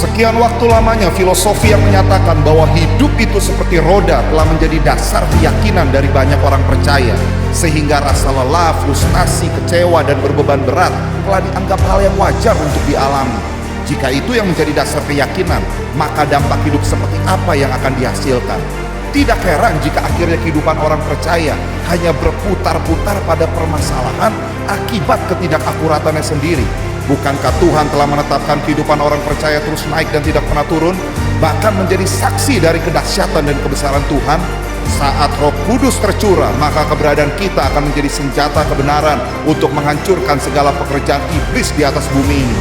Sekian waktu lamanya filosofi yang menyatakan bahwa hidup itu seperti roda telah menjadi dasar keyakinan dari banyak orang percaya, sehingga rasa lelah, frustasi, kecewa, dan berbeban berat telah dianggap hal yang wajar untuk dialami. Jika itu yang menjadi dasar keyakinan, maka dampak hidup seperti apa yang akan dihasilkan? Tidak heran jika akhirnya kehidupan orang percaya hanya berputar-putar pada permasalahan akibat ketidakakuratannya sendiri. Bukankah Tuhan telah menetapkan kehidupan orang percaya terus naik dan tidak pernah turun, bahkan menjadi saksi dari kedahsyatan dan kebesaran Tuhan? Saat Roh Kudus tercurah, maka keberadaan kita akan menjadi senjata kebenaran untuk menghancurkan segala pekerjaan iblis di atas bumi ini.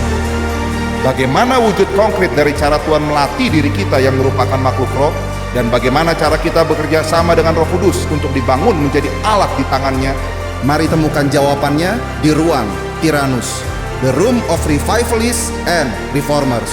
Bagaimana wujud konkret dari cara Tuhan melatih diri kita yang merupakan makhluk roh? Dan bagaimana cara kita bekerja sama dengan Roh Kudus untuk dibangun menjadi alat di tangannya? Mari temukan jawabannya di ruang Tyrannus, the room of revivalists and reformers.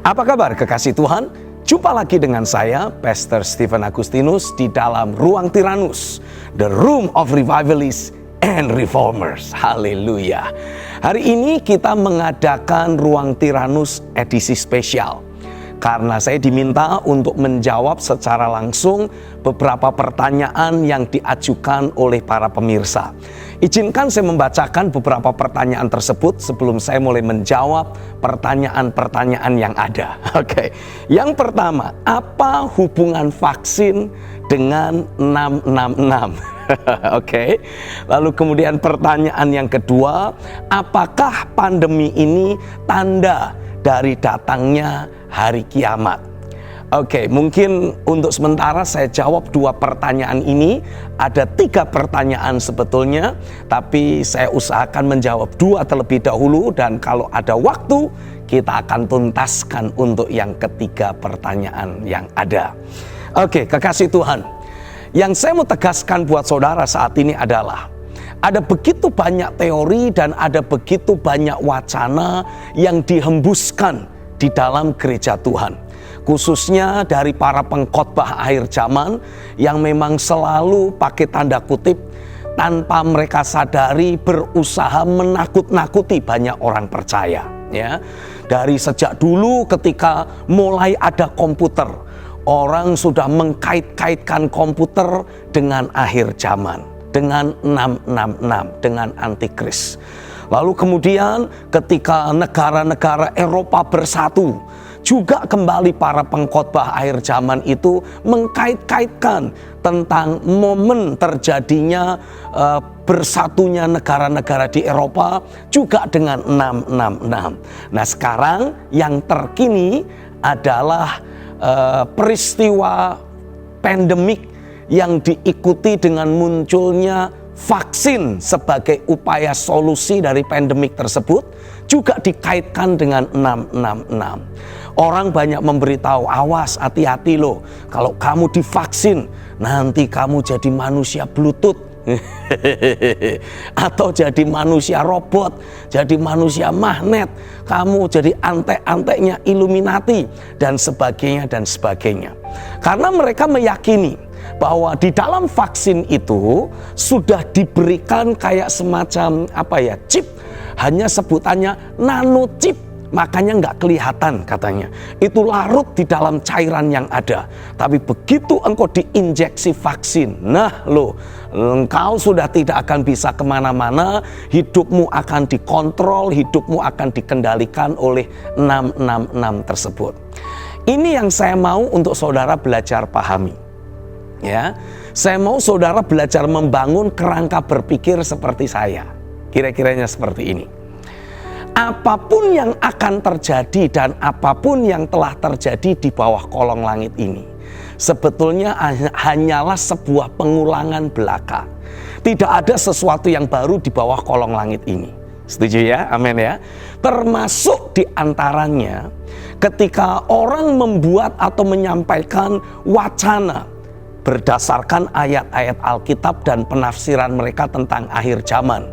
Apa kabar kekasih Tuhan? Jumpa lagi dengan saya, Pastor Stephen Agustinus, di dalam ruang Tyrannus, the room of revivalists and reformers. Haleluya. Hari ini kita mengadakan ruang Tyrannus edisi spesial, karena saya diminta untuk menjawab secara langsung beberapa pertanyaan yang diajukan oleh para pemirsa. Izinkan saya membacakan beberapa pertanyaan tersebut sebelum saya mulai menjawab pertanyaan-pertanyaan yang ada. Oke. Yang pertama, apa hubungan vaksin dengan 666? Oke. Lalu kemudian pertanyaan yang kedua, apakah pandemi ini tanda dari datangnya hari kiamat? Oke, mungkin untuk sementara saya jawab dua pertanyaan ini. Ada 3 pertanyaan sebetulnya, tapi saya usahakan menjawab 2 terlebih dahulu, dan kalau ada waktu kita akan tuntaskan untuk yang ketiga pertanyaan yang ada. Oke, kekasih Tuhan, yang saya mau tegaskan buat saudara saat ini adalah ada begitu banyak teori dan ada begitu banyak wacana yang dihembuskan di dalam gereja Tuhan, khususnya dari para pengkhotbah akhir zaman yang memang selalu pakai tanda kutip tanpa mereka sadari berusaha menakut-nakuti banyak orang percaya, ya. Dari sejak dulu ketika mulai ada komputer, orang sudah mengkait-kaitkan komputer dengan akhir zaman, dengan 666, dengan antikris. Lalu kemudian ketika negara-negara Eropa bersatu, juga kembali para pengkhotbah akhir zaman itu mengkait-kaitkan tentang momen terjadinya bersatunya negara-negara di Eropa juga dengan 666. Nah, sekarang yang terkini adalah peristiwa pandemik yang diikuti dengan munculnya vaksin sebagai upaya solusi dari pandemik tersebut, juga dikaitkan dengan 666. Orang banyak memberitahu, awas, hati-hati loh, kalau kamu divaksin nanti kamu jadi manusia Bluetooth atau jadi manusia robot, jadi manusia magnet, kamu jadi antek-anteknya Illuminati, dan sebagainya dan sebagainya. Karena mereka meyakini bahwa di dalam vaksin itu sudah diberikan kayak semacam chip, hanya sebutannya nanochip, makanya nggak kelihatan katanya. Itu larut di dalam cairan yang ada. Tapi begitu engkau diinjeksi vaksin, nah lo, engkau sudah tidak akan bisa kemana-mana, hidupmu akan dikontrol, hidupmu akan dikendalikan oleh 666 tersebut. Ini yang saya mau untuk saudara belajar pahami. Ya, saya mau saudara belajar membangun kerangka berpikir seperti saya. Kira-kiranya seperti ini. Apapun yang akan terjadi dan apapun yang telah terjadi di bawah kolong langit ini, sebetulnya hanyalah sebuah pengulangan belaka. Tidak ada sesuatu yang baru di bawah kolong langit ini. Setuju ya? Amin ya. Termasuk di antaranya ketika orang membuat atau menyampaikan wacana berdasarkan ayat-ayat Alkitab dan penafsiran mereka tentang akhir zaman,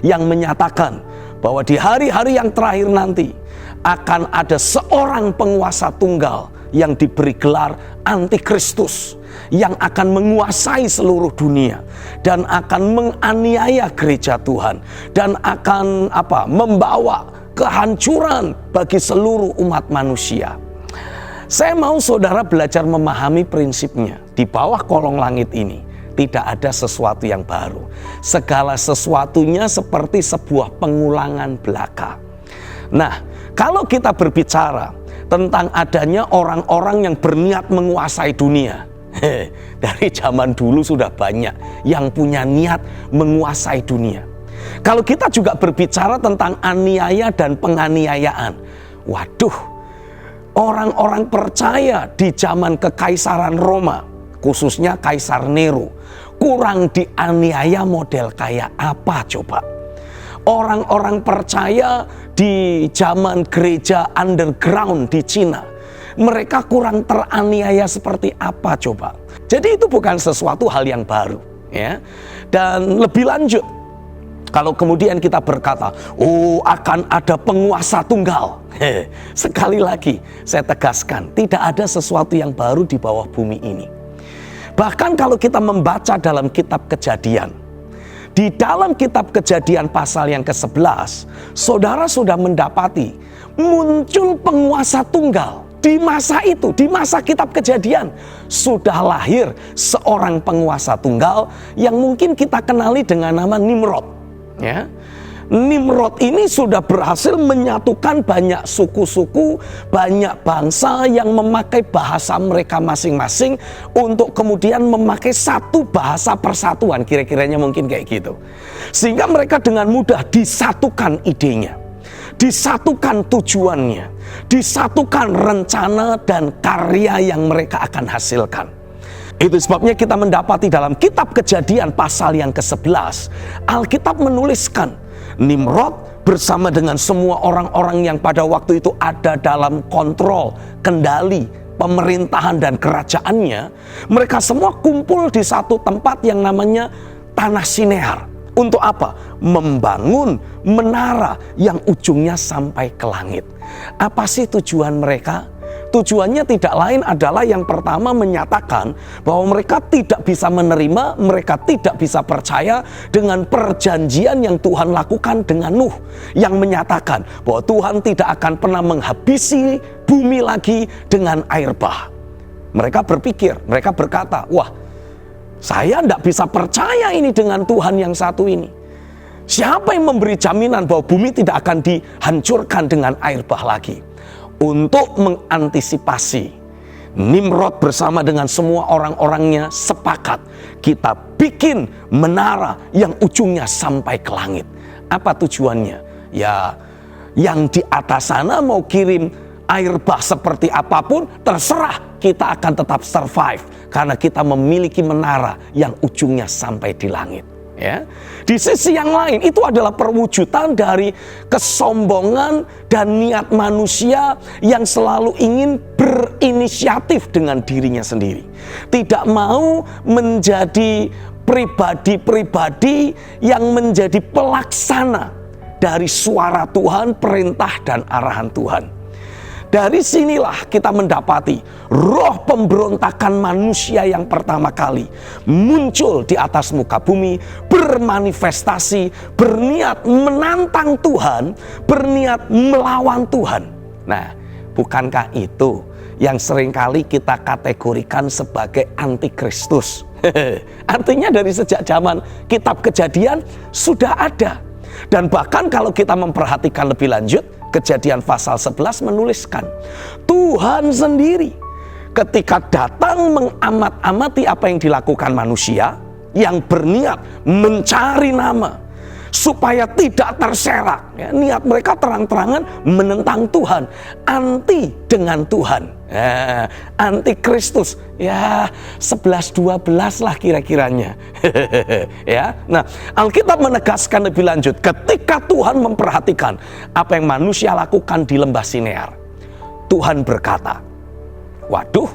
yang menyatakan bahwa di hari-hari yang terakhir nanti akan ada seorang penguasa tunggal yang diberi gelar Antikristus, yang akan menguasai seluruh dunia dan akan menganiaya gereja Tuhan dan akan membawa kehancuran bagi seluruh umat manusia. Saya mau saudara belajar memahami prinsipnya. Di bawah kolong langit ini tidak ada sesuatu yang baru. Segala sesuatunya seperti sebuah pengulangan belaka. Nah, kalau kita berbicara tentang adanya orang-orang yang berniat menguasai dunia, dari zaman dulu sudah banyak yang punya niat menguasai dunia. Kalau kita juga berbicara tentang aniaya dan penganiayaan, waduh, orang-orang percaya di zaman kekaisaran Roma, khususnya Kaisar Nero, kurang dianiaya model kayak apa coba? Orang-orang percaya di zaman gereja underground di Cina, mereka kurang teraniaya seperti apa coba? Jadi itu bukan sesuatu hal yang baru, ya. Dan lebih lanjut, kalau kemudian kita berkata, oh akan ada penguasa tunggal. Sekali lagi saya tegaskan, tidak ada sesuatu yang baru di bawah bumi ini. Bahkan kalau kita membaca dalam kitab Kejadian, di dalam kitab Kejadian pasal yang ke-11, saudara sudah mendapati muncul penguasa tunggal. Di masa itu, di masa kitab Kejadian, sudah lahir seorang penguasa tunggal yang mungkin kita kenali dengan nama Nimrod. Ya, Nimrod ini sudah berhasil menyatukan banyak suku-suku, banyak bangsa yang memakai bahasa mereka masing-masing untuk kemudian memakai satu bahasa persatuan, kira-kiranya mungkin kayak gitu. Sehingga mereka dengan mudah disatukan idenya, disatukan tujuannya, disatukan rencana dan karya yang mereka akan hasilkan. Itu sebabnya kita mendapati dalam kitab Kejadian pasal yang ke-11, Alkitab menuliskan Nimrod bersama dengan semua orang-orang yang pada waktu itu ada dalam kontrol, kendali, pemerintahan dan kerajaannya. Mereka semua kumpul di satu tempat yang namanya Tanah Sinear. Untuk apa? Membangun menara yang ujungnya sampai ke langit. Apa sih tujuan mereka? Tujuannya tidak lain adalah yang pertama menyatakan bahwa mereka tidak bisa menerima, mereka tidak bisa percaya dengan perjanjian yang Tuhan lakukan dengan Nuh, yang menyatakan bahwa Tuhan tidak akan pernah menghabisi bumi lagi dengan air bah. Mereka berpikir, mereka berkata, wah, saya tidak bisa percaya ini dengan Tuhan yang satu ini. Siapa yang memberi jaminan bahwa bumi tidak akan dihancurkan dengan air bah lagi? Untuk mengantisipasi, Nimrod bersama dengan semua orang-orangnya sepakat, kita bikin menara yang ujungnya sampai ke langit. Apa tujuannya? Ya, yang di atas sana mau kirim air bah seperti apapun, terserah, kita akan tetap survive karena kita memiliki menara yang ujungnya sampai di langit. Ya. Di sisi yang lain, itu adalah perwujudan dari kesombongan dan niat manusia yang selalu ingin berinisiatif dengan dirinya sendiri. Tidak mau menjadi pribadi-pribadi yang menjadi pelaksana dari suara Tuhan, perintah dan arahan Tuhan. Dari sinilah kita mendapati roh pemberontakan manusia yang pertama kali muncul di atas muka bumi, bermanifestasi, berniat menantang Tuhan, berniat melawan Tuhan. Nah, bukankah itu yang seringkali kita kategorikan sebagai antikristus? Artinya dari sejak zaman kitab Kejadian sudah ada. Dan bahkan kalau kita memperhatikan lebih lanjut, Kejadian pasal 11 menuliskan Tuhan sendiri ketika datang mengamat-amati apa yang dilakukan manusia yang berniat mencari nama supaya tidak terserak, ya, niat mereka terang-terangan menentang Tuhan, anti dengan Tuhan, anti Kristus, ya 11-12 lah kira-kiranya. Ya, nah Alkitab menegaskan lebih lanjut, ketika Tuhan memperhatikan apa yang manusia lakukan di lembah Sinear, Tuhan berkata, waduh,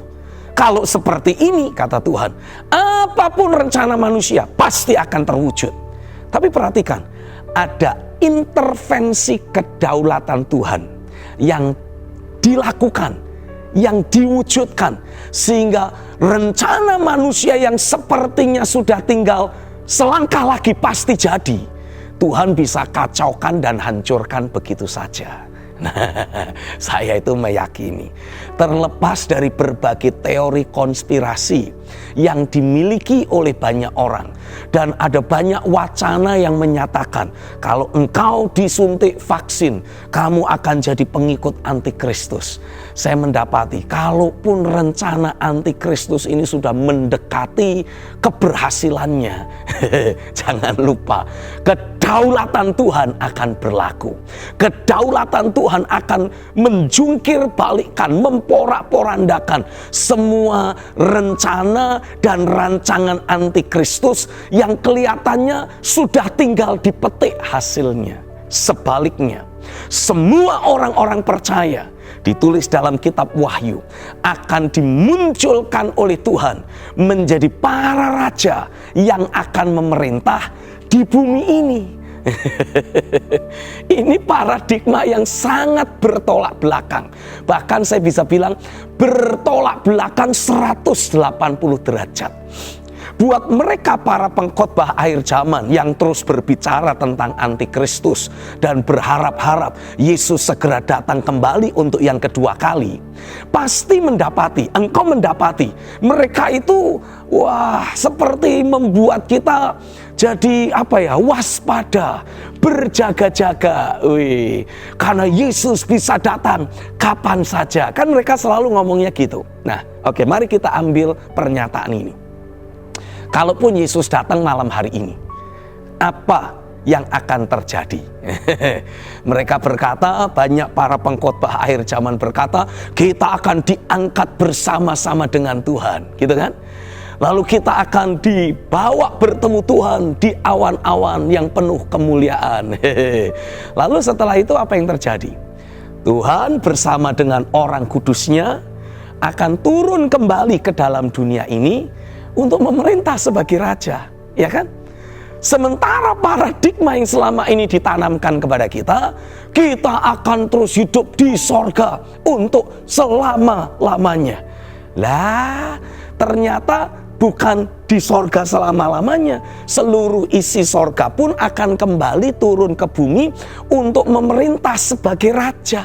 kalau seperti ini, kata Tuhan, apapun rencana manusia pasti akan terwujud. Tapi perhatikan, ada intervensi kedaulatan Tuhan yang dilakukan, yang diwujudkan, sehingga rencana manusia yang sepertinya sudah tinggal selangkah lagi pasti jadi, Tuhan bisa kacaukan dan hancurkan begitu saja. Nah, saya itu meyakini, terlepas dari berbagai teori konspirasi yang dimiliki oleh banyak orang, dan ada banyak wacana yang menyatakan kalau engkau disuntik vaksin, kamu akan jadi pengikut antikristus. Saya mendapati, kalaupun rencana antikristus ini sudah mendekati keberhasilannya, jangan lupa, kedaulatan Tuhan akan berlaku. Kedaulatan Tuhan akan menjungkir balikkan, memporak-porandakan semua rencana dan rancangan antikristus yang kelihatannya sudah tinggal dipetik hasilnya. Sebaliknya, semua orang-orang percaya, ditulis dalam kitab Wahyu, akan dimunculkan oleh Tuhan menjadi para raja yang akan memerintah di bumi ini. Ini paradigma yang sangat bertolak belakang. Bahkan saya bisa bilang bertolak belakang 180 derajat. Buat mereka para pengkhotbah akhir zaman yang terus berbicara tentang antikristus dan berharap-harap Yesus segera datang kembali untuk yang kedua kali, pasti engkau mendapati mereka itu seperti membuat kita jadi waspada, berjaga-jaga. Karena Yesus bisa datang kapan saja. Kan mereka selalu ngomongnya gitu. Nah, oke, mari kita ambil pernyataan ini. Kalaupun Yesus datang malam hari ini, apa yang akan terjadi? Mereka berkata, banyak para pengkhotbah akhir zaman berkata, kita akan diangkat bersama-sama dengan Tuhan, gitu kan? Lalu kita akan dibawa bertemu Tuhan di awan-awan yang penuh kemuliaan. Lalu setelah itu apa yang terjadi? Tuhan bersama dengan orang kudusnya akan turun kembali ke dalam dunia ini untuk memerintah sebagai raja, ya kan? Sementara paradigma yang selama ini ditanamkan kepada kita, kita akan terus hidup di sorga untuk selama-lamanya. Lah, ternyata bukan di sorga selama-lamanya. Seluruh isi sorga pun akan kembali turun ke bumi untuk memerintah sebagai raja.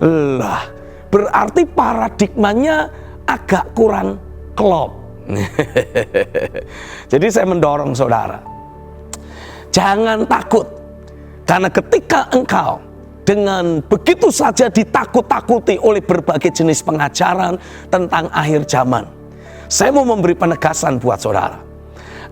Lah, berarti paradigmanya agak kurang klop. Jadi saya mendorong saudara, jangan takut, karena ketika engkau dengan begitu saja ditakut-takuti oleh berbagai jenis pengajaran tentang akhir zaman, saya mau memberi penegasan buat saudara.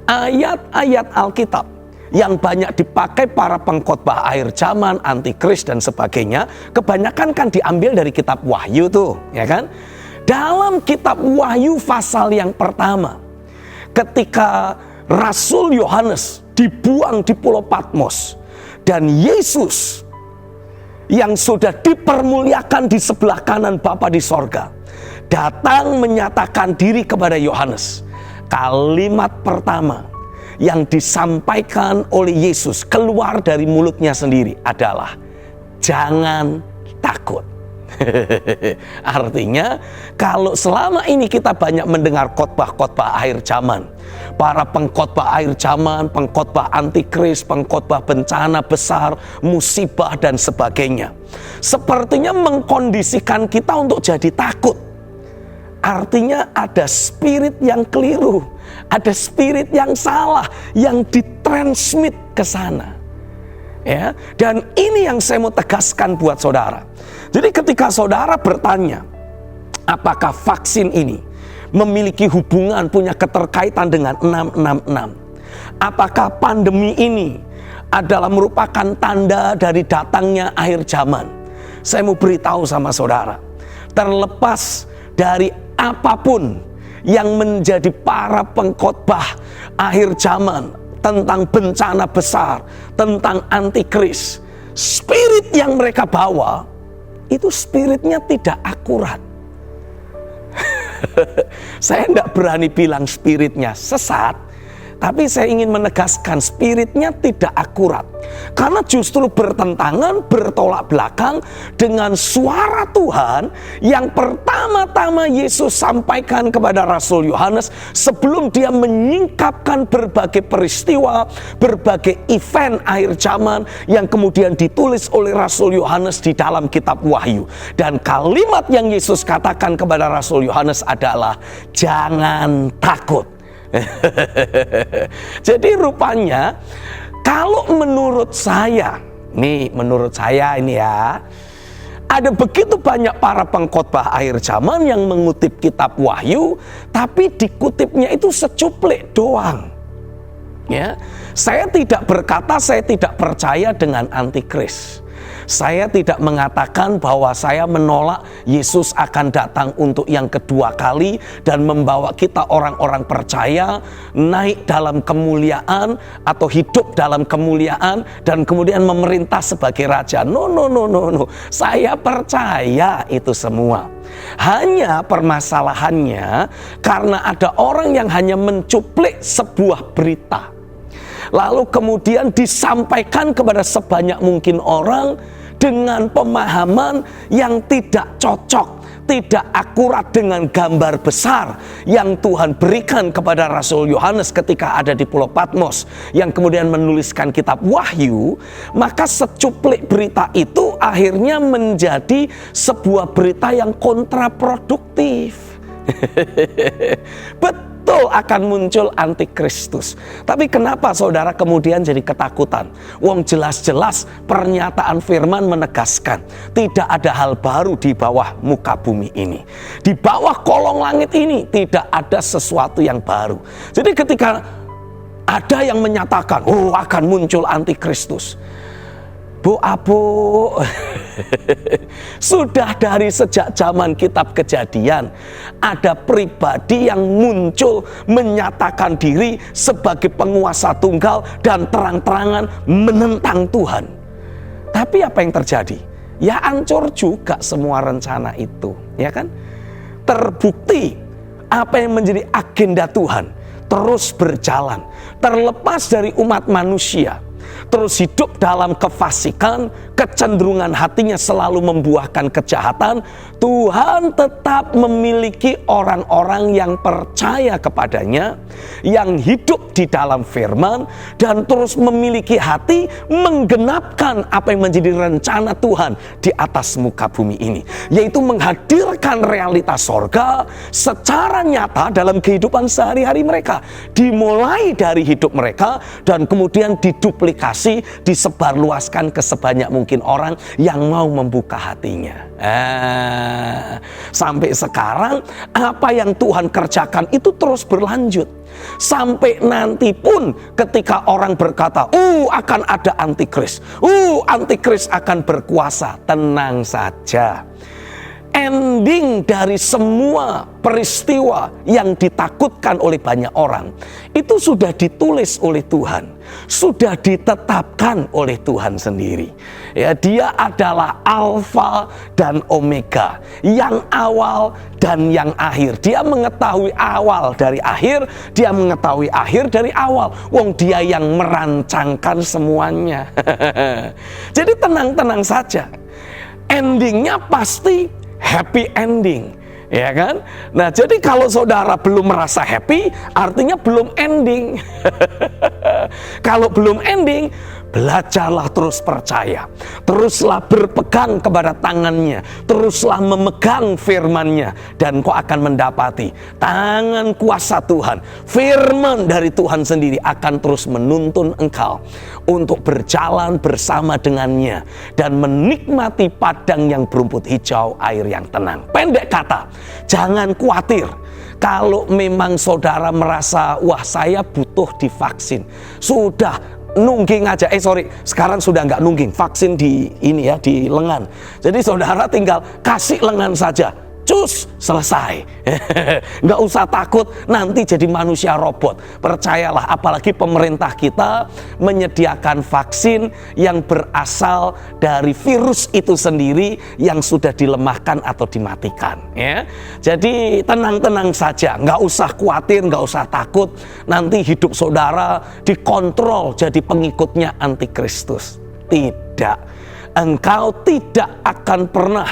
Ayat-ayat Alkitab yang banyak dipakai para pengkhotbah akhir zaman, antikris dan sebagainya, kebanyakan kan diambil dari kitab Wahyu tuh, ya kan? Dalam kitab Wahyu pasal yang pertama, ketika Rasul Yohanes dibuang di Pulau Patmos, dan Yesus yang sudah dipermuliakan di sebelah kanan Bapa di sorga datang menyatakan diri kepada Yohanes, kalimat pertama yang disampaikan oleh Yesus keluar dari mulutnya sendiri adalah, jangan takut. Artinya, kalau selama ini kita banyak mendengar khotbah-khotbah akhir zaman, para pengkhotbah akhir zaman, pengkhotbah antikris, pengkhotbah bencana besar, musibah dan sebagainya, sepertinya mengkondisikan kita untuk jadi takut. Artinya ada spirit yang keliru, ada spirit yang salah yang ditransmit ke sana. Ya, dan ini yang saya mau tegaskan buat saudara. Jadi ketika saudara bertanya, apakah vaksin ini memiliki hubungan, punya keterkaitan dengan 666? Apakah pandemi ini adalah merupakan tanda dari datangnya akhir zaman? Saya mau beritahu sama saudara, terlepas dari apapun yang menjadi para pengkhotbah akhir zaman tentang bencana besar, tentang antikris, spirit yang mereka bawa itu spiritnya tidak akurat. Saya tidak berani bilang spiritnya sesat, Tapi saya ingin menegaskan spiritnya tidak akurat. Karena justru bertentangan, bertolak belakang dengan suara Tuhan yang pertama-tama Yesus sampaikan kepada Rasul Yohanes sebelum dia menyingkapkan berbagai peristiwa, berbagai event akhir zaman yang kemudian ditulis oleh Rasul Yohanes di dalam kitab Wahyu. Dan kalimat yang Yesus katakan kepada Rasul Yohanes adalah jangan takut. Jadi rupanya kalau menurut saya ini ya, ada begitu banyak para pengkhotbah akhir zaman yang mengutip kitab Wahyu, tapi dikutipnya itu secuplik doang. Ya, saya tidak berkata saya tidak percaya dengan antikris. Saya tidak mengatakan bahwa saya menolak Yesus akan datang untuk yang kedua kali dan membawa kita orang-orang percaya naik dalam kemuliaan atau hidup dalam kemuliaan dan kemudian memerintah sebagai raja. No. Saya percaya itu semua. Hanya permasalahannya karena ada orang yang hanya mencuplik sebuah berita, lalu kemudian disampaikan kepada sebanyak mungkin orang dengan pemahaman yang tidak cocok, tidak akurat dengan gambar besar yang Tuhan berikan kepada Rasul Yohanes ketika ada di Pulau Patmos, yang kemudian menuliskan kitab Wahyu. Maka secuplik berita itu akhirnya menjadi sebuah berita yang kontraproduktif. Betul akan muncul antikristus. Tapi kenapa saudara kemudian jadi ketakutan? Wong jelas-jelas pernyataan firman menegaskan tidak ada hal baru di bawah muka bumi ini. Di bawah kolong langit ini tidak ada sesuatu yang baru. Jadi ketika ada yang menyatakan akan muncul antikristus, Bu Abu, sudah dari sejak zaman kitab Kejadian ada pribadi yang muncul menyatakan diri sebagai penguasa tunggal dan terang-terangan menentang Tuhan. Tapi apa yang terjadi? Ya hancur juga semua rencana itu, ya kan? Terbukti apa yang menjadi agenda Tuhan terus berjalan, terlepas dari umat manusia. Terus hidup dalam kefasikan, kecenderungan hatinya selalu membuahkan kejahatan. Tuhan tetap memiliki orang-orang yang percaya kepadanya, yang hidup di dalam firman, dan terus memiliki hati menggenapkan apa yang menjadi rencana Tuhan di atas muka bumi ini, yaitu menghadirkan realitas sorga secara nyata dalam kehidupan sehari-hari mereka, dimulai dari hidup mereka dan kemudian diduplikasi, disebarluaskan ke sebanyak mungkin orang yang mau membuka hatinya. Sampai sekarang apa yang Tuhan kerjakan itu terus berlanjut. Sampai nanti pun ketika orang berkata, akan ada antikris, antikris akan berkuasa, tenang saja. Ending dari semua peristiwa yang ditakutkan oleh banyak orang itu sudah ditulis oleh Tuhan, sudah ditetapkan oleh Tuhan sendiri. Ya, Dia adalah Alfa dan Omega, yang awal dan yang akhir. Dia mengetahui awal dari akhir, Dia mengetahui akhir dari awal. Wong Dia yang merancangkan semuanya. Jadi tenang-tenang saja. Endingnya pasti happy ending, ya kan? Nah, jadi kalau saudara belum merasa happy, artinya belum ending. Kalau belum ending, belajarlah terus percaya. Teruslah berpegang kepada tangannya. Teruslah memegang firman-Nya. Dan kau akan mendapati tangan kuasa Tuhan, firman dari Tuhan sendiri akan terus menuntun engkau untuk berjalan bersama dengannya dan menikmati padang yang berumput hijau, air yang tenang. Pendek kata, jangan khawatir. Kalau memang saudara merasa, wah saya butuh divaksin, sudah nungging aja. Sekarang sudah nggak nungging, vaksin di ini ya, di lengan. Jadi saudara tinggal kasih lengan saja. cus, selesai. Nggak usah takut nanti jadi manusia robot. Percayalah, apalagi pemerintah kita menyediakan vaksin yang berasal dari virus itu sendiri yang sudah dilemahkan atau dimatikan. Ya. Jadi tenang-tenang saja, nggak usah khawatir, nggak usah takut. Nanti hidup saudara dikontrol jadi pengikutnya antikristus. Tidak, engkau tidak akan pernah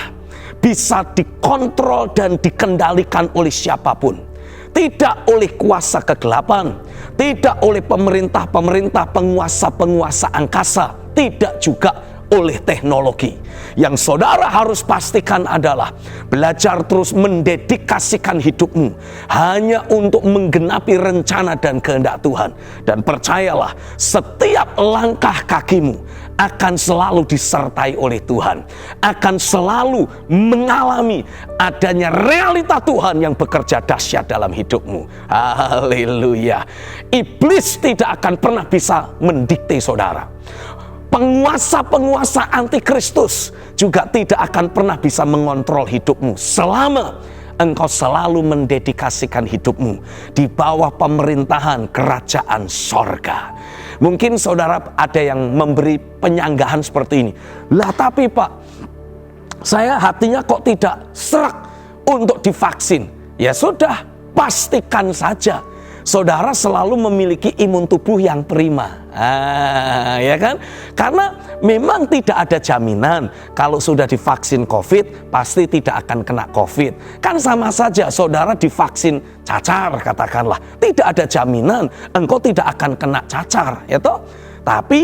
bisa dikontrol dan dikendalikan oleh siapapun. Tidak oleh kuasa kegelapan, tidak oleh pemerintah-pemerintah, penguasa-penguasa angkasa, tidak juga oleh teknologi. Yang saudara harus pastikan adalah belajar terus mendedikasikan hidupmu hanya untuk menggenapi rencana dan kehendak Tuhan. Dan percayalah, setiap langkah kakimu akan selalu disertai oleh Tuhan, akan selalu mengalami adanya realita Tuhan yang bekerja dahsyat dalam hidupmu. Haleluya. Iblis tidak akan pernah bisa mendikte saudara. Penguasa-penguasa antikristus juga tidak akan pernah bisa mengontrol hidupmu selama engkau selalu mendedikasikan hidupmu di bawah pemerintahan kerajaan sorga. Mungkin saudara ada yang memberi penyanggahan seperti ini. Lah tapi Pak, saya hatinya kok tidak serak untuk divaksin. Ya sudah, pastikan saja saudara selalu memiliki imun tubuh yang prima. Ya kan? Karena memang tidak ada jaminan kalau sudah divaksin COVID pasti tidak akan kena COVID. Kan sama saja saudara divaksin cacar katakanlah. Tidak ada jaminan engkau tidak akan kena cacar, ya toh? Tapi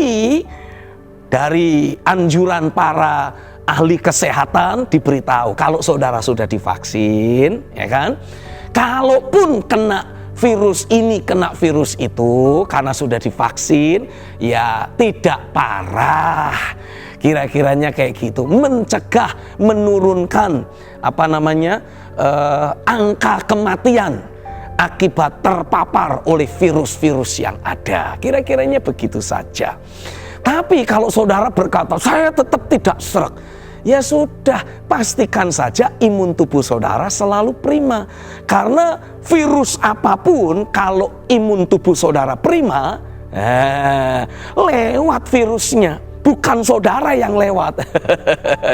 dari anjuran para ahli kesehatan diberitahu kalau saudara sudah divaksin, ya kan? Kalaupun kena virus ini, kena virus itu karena sudah divaksin, ya tidak parah. Kira-kiranya kayak gitu, mencegah, menurunkan angka kematian akibat terpapar oleh virus-virus yang ada. Kira-kiranya begitu saja. Tapi kalau saudara berkata, saya tetap tidak serak, ya sudah, pastikan saja imun tubuh saudara selalu prima. Karena virus apapun, kalau imun tubuh saudara prima, lewat virusnya, bukan saudara yang lewat.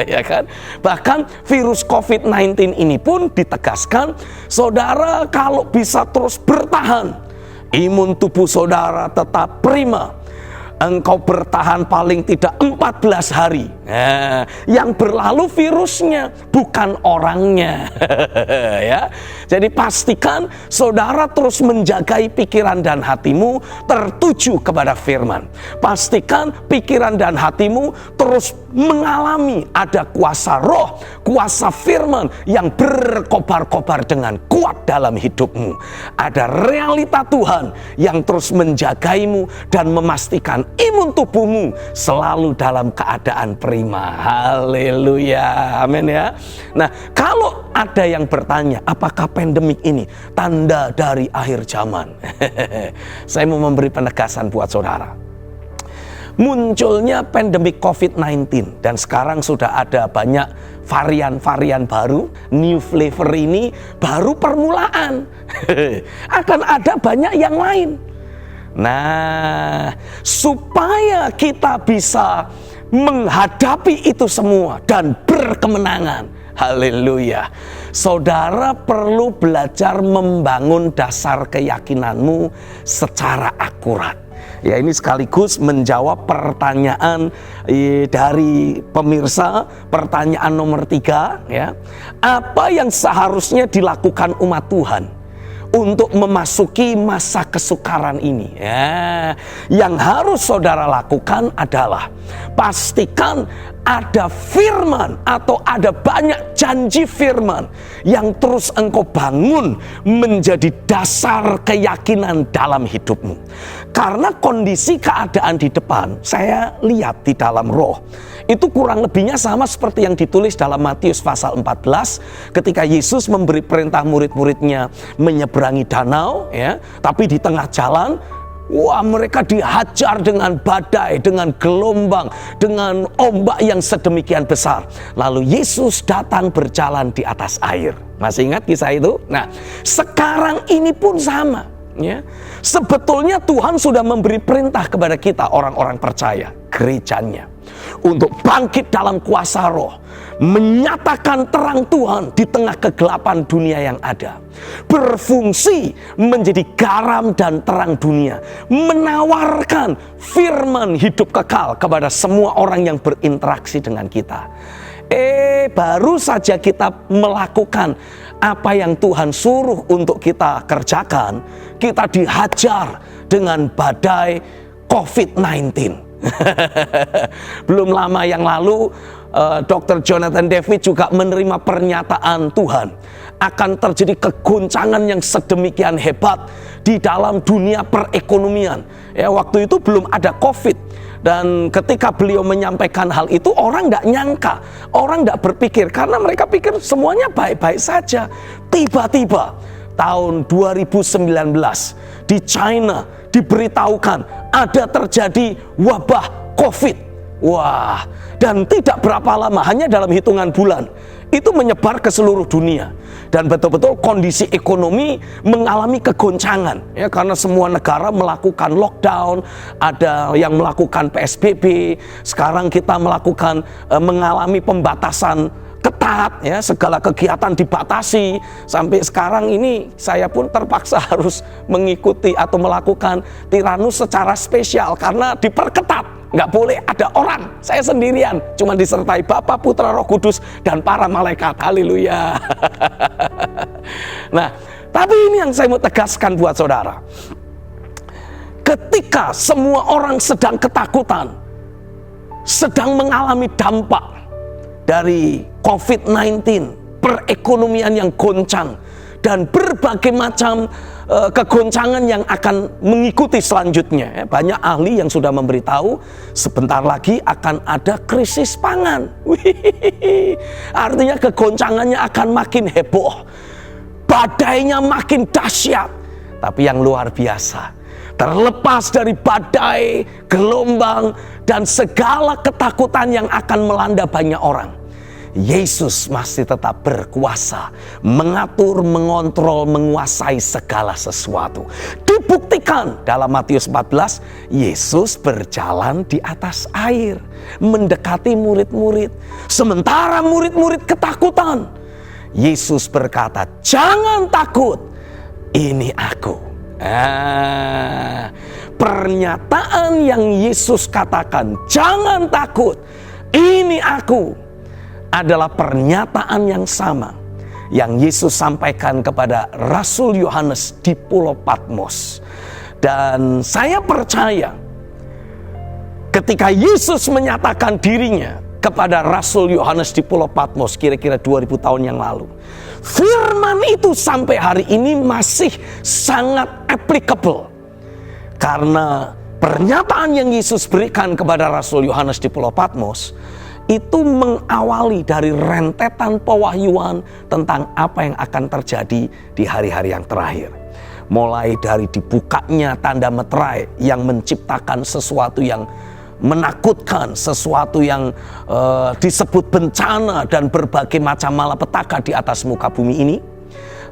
Ya kan? Bahkan virus COVID-19 ini pun ditegaskan, saudara kalau bisa terus bertahan, imun tubuh saudara tetap prima, engkau bertahan paling tidak 14 hari. Yang berlalu virusnya, bukan orangnya. Ya. Jadi pastikan saudara terus menjagai pikiran dan hatimu tertuju kepada firman. Pastikan pikiran dan hatimu terus mengalami ada kuasa roh, kuasa firman yang berkobar-kobar dengan kuat dalam hidupmu. Ada realita Tuhan yang terus menjagaimu dan memastikan imun tubuhmu selalu dalam keadaan prima. Haleluya, amin ya. Nah, kalau ada yang bertanya, apakah pandemik ini tanda dari akhir zaman? Saya mau memberi penegasan buat saudara. Munculnya pandemik COVID-19 dan sekarang sudah ada banyak varian-varian baru, new flavor ini baru permulaan. Akan ada banyak yang lain. Nah, supaya kita bisa menghadapi itu semua dan berkemenangan, haleluya, saudara perlu belajar membangun dasar keyakinanmu secara akurat. Ya, ini sekaligus menjawab pertanyaan dari pemirsa, pertanyaan nomor 3 ya. Apa yang seharusnya dilakukan umat Tuhan untuk memasuki masa kesukaran ini? Ya, yang harus saudara lakukan adalah pastikan ada firman atau ada banyak janji firman yang terus engkau bangun menjadi dasar keyakinan dalam hidupmu. Karena kondisi keadaan di depan, saya lihat di dalam roh, itu kurang lebihnya sama seperti yang ditulis dalam Matius pasal 14 ketika Yesus memberi perintah murid-muridnya menyeberangi danau, ya, tapi di tengah jalan Wah, mereka dihajar dengan badai, dengan gelombang, dengan ombak yang sedemikian besar. Lalu Yesus datang berjalan di atas air. Masih ingat kisah itu? Nah, sekarang ini pun sama. Ya. Sebetulnya Tuhan sudah memberi perintah kepada kita orang-orang percaya, gerejanya, untuk bangkit dalam kuasa roh, menyatakan terang Tuhan di tengah kegelapan dunia yang ada, berfungsi menjadi garam dan terang dunia, menawarkan firman hidup kekal kepada semua orang yang berinteraksi dengan kita. Baru saja kita melakukan apa yang Tuhan suruh untuk kita kerjakan, kita dihajar dengan badai COVID-19. Belum lama yang lalu Dr. Jonathan David juga menerima pernyataan Tuhan akan terjadi kegoncangan yang sedemikian hebat di dalam dunia perekonomian. Ya, waktu itu belum ada COVID. Dan ketika beliau menyampaikan hal itu, orang tidak nyangka, orang tidak berpikir, karena mereka pikir semuanya baik-baik saja. Tiba-tiba tahun 2019 di China diberitahukan ada terjadi wabah COVID. Wah, dan tidak berapa lama, hanya dalam hitungan bulan, itu menyebar ke seluruh dunia. Dan betul-betul kondisi ekonomi mengalami kegoncangan, ya, karena semua negara melakukan lockdown, ada yang melakukan PSBB, sekarang kita mengalami pembatasan ketat, ya, segala kegiatan dibatasi. Sampai sekarang ini saya pun terpaksa harus mengikuti atau melakukan Tiranus secara spesial karena diperketat. Nggak boleh ada orang, saya sendirian, cuma disertai Bapa, Putra, Roh Kudus, dan para malaikat. Haleluya. Nah, tapi ini yang saya mau tegaskan buat saudara. Ketika semua orang sedang ketakutan, sedang mengalami dampak dari COVID-19, perekonomian yang goncang, dan berbagai macam kegoncangan yang akan mengikuti selanjutnya. Banyak ahli yang sudah memberitahu sebentar lagi akan ada krisis pangan. Artinya kegoncangannya akan makin heboh, badainya makin dahsyat. Tapi yang luar biasa, terlepas dari badai, gelombang, dan segala ketakutan yang akan melanda banyak orang, Yesus masih tetap berkuasa, mengatur, mengontrol, menguasai segala sesuatu. Dibuktikan dalam Matius 14, Yesus berjalan di atas air, mendekati murid-murid. Sementara murid-murid ketakutan, Yesus berkata, "Jangan takut, ini aku." Pernyataan yang Yesus katakan, "Jangan takut, ini aku," adalah pernyataan yang sama yang Yesus sampaikan kepada Rasul Yohanes di Pulau Patmos. Dan saya percaya ketika Yesus menyatakan dirinya kepada Rasul Yohanes di Pulau Patmos kira-kira 2000 tahun yang lalu, firman itu sampai hari ini masih sangat applicable. Karena pernyataan yang Yesus berikan kepada Rasul Yohanes di Pulau Patmos itu mengawali dari rentetan pewahyuan tentang apa yang akan terjadi di hari-hari yang terakhir. Mulai dari dibukanya tanda meterai yang menciptakan sesuatu yang menakutkan, sesuatu yang disebut bencana dan berbagai macam malapetaka di atas muka bumi ini.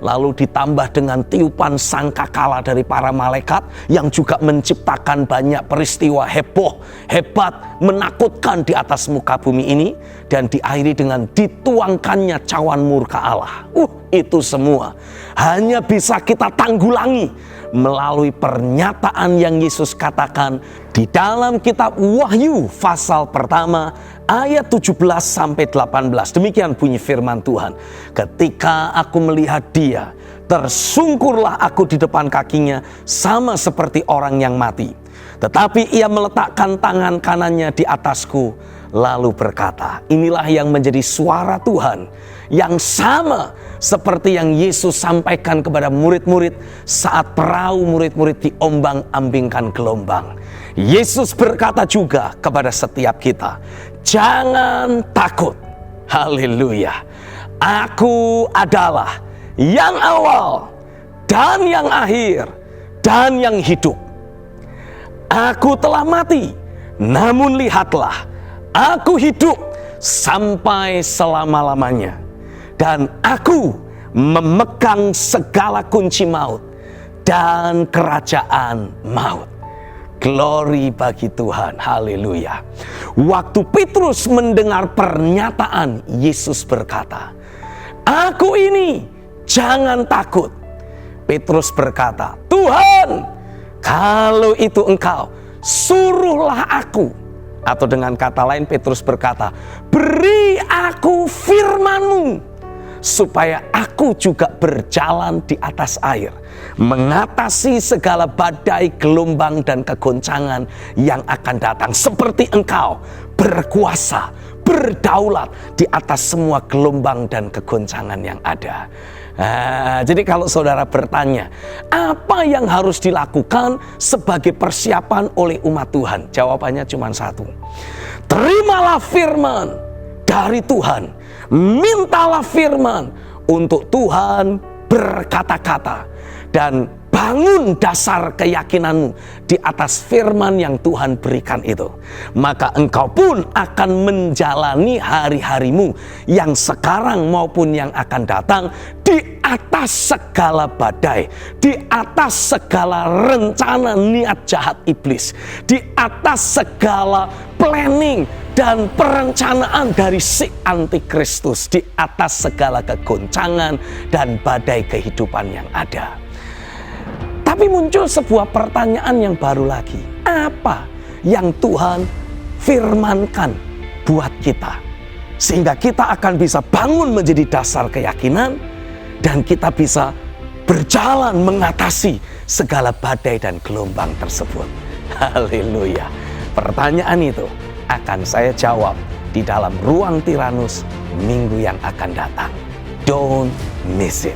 Lalu ditambah dengan tiupan sangkakala dari para malaikat yang juga menciptakan banyak peristiwa heboh, hebat, menakutkan di atas muka bumi ini. Dan diakhiri dengan dituangkannya cawan murka Allah. Itu semua hanya bisa kita tanggulangi melalui pernyataan yang Yesus katakan di dalam kitab Wahyu pasal pertama ayat 17 sampai 18. Demikian bunyi firman Tuhan. "Ketika aku melihat Dia, tersungkurlah aku di depan kakinya sama seperti orang yang mati. Tetapi Ia meletakkan tangan kanannya di atasku, lalu berkata," inilah yang menjadi suara Tuhan yang sama seperti yang Yesus sampaikan kepada murid-murid saat perahu murid-murid diombang-ambingkan gelombang. Yesus berkata juga kepada setiap kita, "Jangan takut." Haleluya. "Aku adalah yang awal dan yang akhir dan yang hidup. Aku telah mati, namun lihatlah, aku hidup sampai selama-lamanya. Dan aku memegang segala kunci maut dan kerajaan maut. Glory bagi Tuhan, haleluya. Waktu Petrus mendengar pernyataan Yesus berkata, "Aku ini, jangan takut." Petrus berkata, "Tuhan, kalau itu Engkau, suruhlah aku." Atau dengan kata lain Petrus berkata, "Beri aku firman-Mu, supaya aku juga berjalan di atas air, mengatasi segala badai, gelombang, dan kegoncangan yang akan datang. Seperti Engkau berkuasa, berdaulat di atas semua gelombang dan kegoncangan yang ada." Jadi kalau saudara bertanya, apa yang harus dilakukan sebagai persiapan oleh umat Tuhan? Jawabannya cuma satu. Terimalah firman dari Tuhan. Mintalah firman untuk Tuhan berkata-kata. Dan bangun dasar keyakinanmu di atas firman yang Tuhan berikan itu. Maka engkau pun akan menjalani hari-harimu yang sekarang maupun yang akan datang di atas segala badai, di atas segala rencana niat jahat iblis, di atas segala planning dan perencanaan dari si antikristus, di atas segala kegoncangan dan badai kehidupan yang ada. Tapi muncul sebuah pertanyaan yang baru lagi. Apa yang Tuhan firmankan buat kita? Sehingga kita akan bisa bangun menjadi dasar keyakinan dan kita bisa berjalan mengatasi segala badai dan gelombang tersebut. Haleluya. Pertanyaan itu akan saya jawab di dalam Ruang Tiranus minggu yang akan datang. Don't miss it.